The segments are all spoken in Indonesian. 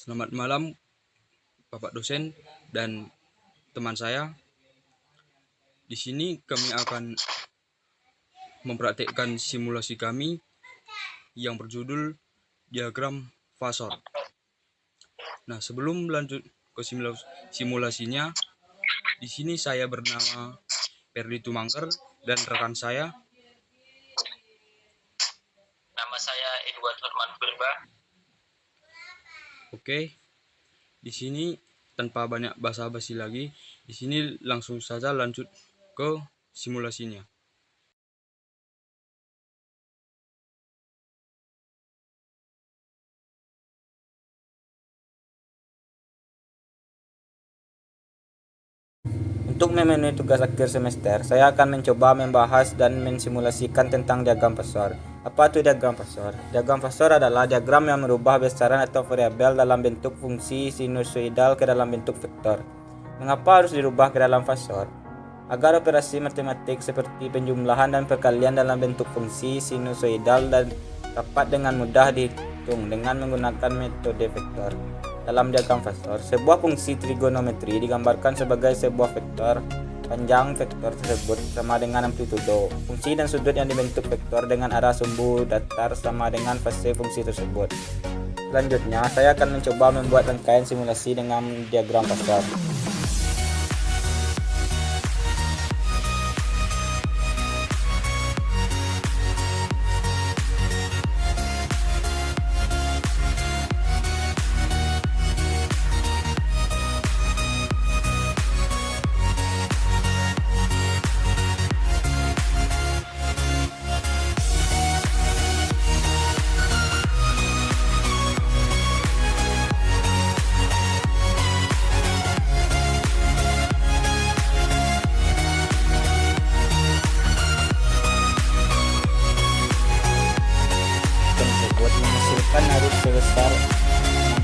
Selamat malam, Bapak dosen dan teman saya. Di sini kami akan mempraktekkan simulasi kami yang berjudul diagram fasor. Nah, sebelum lanjut ke simulasinya, di sini saya bernama Perdi Tumangker dan rekan saya. Nama saya Edward Nurman Purba. Oke. Di sini tanpa banyak basa-basi lagi, di sini langsung saja lanjut ke simulasinya. Untuk memenuhi tugas akhir semester, saya akan mencoba membahas dan mensimulasikan tentang diagram fasor. Apa itu diagram fasor? Diagram fasor adalah diagram yang merubah besaran atau variabel dalam bentuk fungsi sinusoidal ke dalam bentuk vektor. Mengapa harus dirubah ke dalam fasor? Agar operasi matematik seperti penjumlahan dan perkalian dalam bentuk fungsi sinusoidal dan dapat dengan mudah dihitung dengan menggunakan metode vektor. Dalam diagram fasor, sebuah fungsi trigonometri digambarkan sebagai sebuah vektor. Panjang vektor tersebut sama dengan amplitudo fungsi dan sudut yang dibentuk vektor dengan arah sumbu datar sama dengan fase fungsi tersebut. Selanjutnya, saya akan mencoba membuat rangkaian simulasi dengan diagram fasor. Tersebut menghasilkan arus sebesar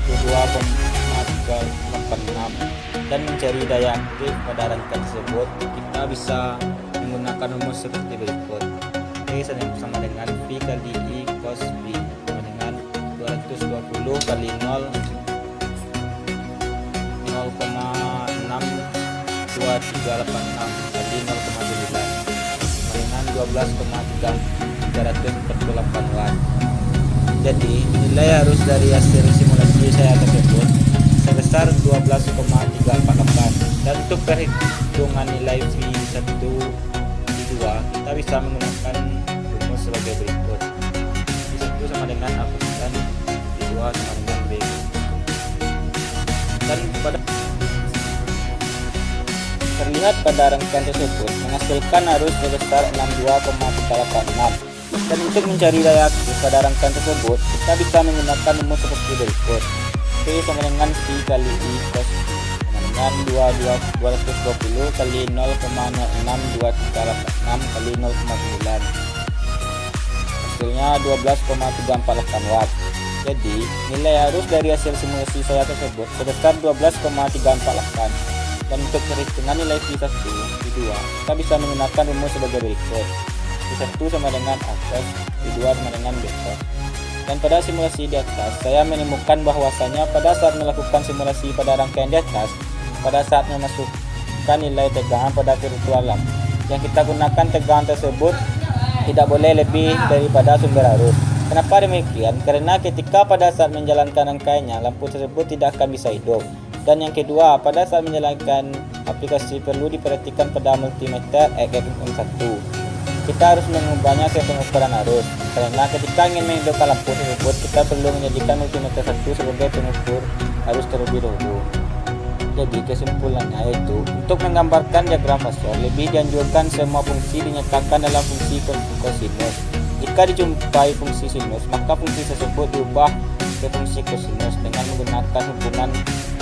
62,386 dan mencari daya aktif pada rangkaian tersebut, kita bisa menggunakan rumus seperti berikut. P sama dengan V kali I cos V sama dengan 220 kali 0 0,62386 kali 0,9 sama dengan 12,348 watt. Jadi, nilai arus dari hasil simulasi saya tersebut sebesar 12,348. Dan untuk perhitungan nilai V1, V2, kita bisa menggunakan rumus sebagai berikut. V1 sama dengan A kuadrat, V2 sama dengan B. Dan terlihat pada rangkaian tersebut menghasilkan arus sebesar 62,386. Dan untuk mencari daya aktif pada rangkaian tersebut, kita bisa menggunakan rumus seperti berikut. P sama dengan V kali I cos sama dengan 220 kali 0,062386 kali 0,9. Hasilnya 12,348 watt. Jadi, nilai arus dari hasil simulasi saya tersebut sebesar 12,348. Dan untuk perhitungan nilai V1, V2, kita bisa menggunakan rumus sebagai berikut. V1 sama dengan A cos, V2 sama dengan B cos. Dan pada simulasi di atas, saya menemukan bahwasanya pada saat melakukan simulasi pada rangkaian di atas, pada saat memasukkan nilai tegangan pada virtual lampu, yang kita gunakan tegangan tersebut tidak boleh lebih daripada sumber arus. Kenapa demikian? Karena ketika pada saat menjalankan rangkaiannya, lampu tersebut tidak akan bisa hidup. Dan yang kedua, pada saat menjalankan aplikasi perlu diperhatikan pada multimeter XM1. Kita harus mengubahnya ke pengukuran arus, karena ketika ingin menghidupkan lampu tersebut, kita perlu menjadikan multimeter 1 sebagai pengukur arus terlebih dahulu. Jadi kesimpulannya yaitu, untuk menggambarkan diagram fasor, lebih dianjurkan semua fungsi dinyatakan dalam fungsi kosinus. Jika dijumpai fungsi sinus, maka fungsi tersebut diubah ke fungsi kosinus dengan menggunakan hubungan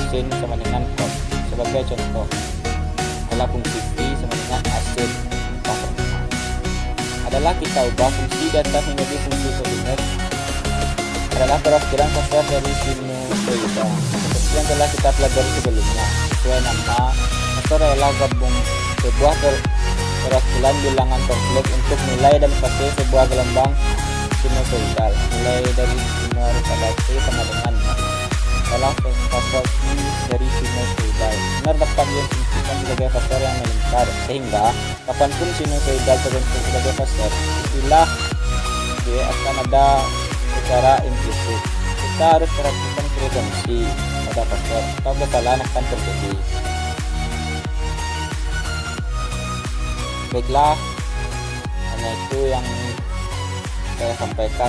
sin sama dengan cos. Sebagai contoh, kalau fungsi V sama dengan asin adalah kita ubah fungsi di atas menjadi fungsi kosinus adalah perwakilan fasor dari sinusoida seperti yang telah kita pelajari sebelumnya. Sesuai nama, fasor adalah gabung sebuah perwakilan bilangan kompleks untuk nilai dan fase sebuah gelombang sinusoidal. Nilai dari sinus pada T sama dengan 0. Dalam benar dapat diasumsikan sebagai faktor yang melingkar, sehingga kapanpun sinusoidal terbentuk sebagai faktor, istilah dia akan ada secara implisit. Kita harus perhatikan frekuensi pada faktor atau kesalahan akan terjadi. Baiklah, hanya itu yang saya sampaikan.